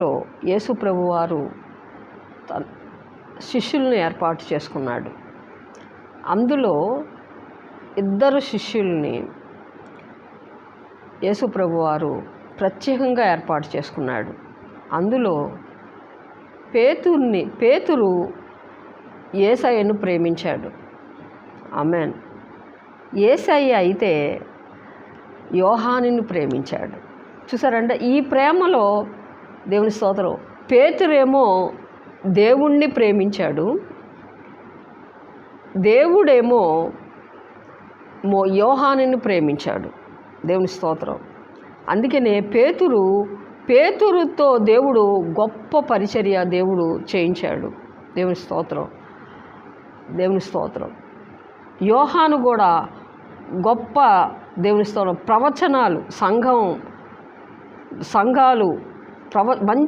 యేసు ప్రభువారు శిష్యుల్ని ఏర్పాటు చేసుకున్నాడు. అందులో ఇద్దరు శిష్యుల్ని యేసు ప్రభువారు ప్రత్యేకంగా ఏర్పాటు చేసుకున్నాడు. అందులో పేతురు యేసయ్యను ప్రేమించాడు. ఆమేన్. యేసయ్య అయితే యోహానుని ప్రేమించాడు. చూసారంటే ఈ ప్రేమలో దేవుని స్తోత్రం. పేతురేమో దేవుణ్ణి ప్రేమించాడు, దేవుడేమో యోహానుని ప్రేమించాడు. దేవుని స్తోత్రం. అందుకనే పేతురుతో దేవుడు గొప్ప పరిచర్య దేవుడు చేయించాడు. దేవుని స్తోత్రం. దేవుని స్తోత్రం. యోహాను కూడా గొప్ప దేవుని స్తోత్రం ప్రవచనాలు సంఘాలు మంచి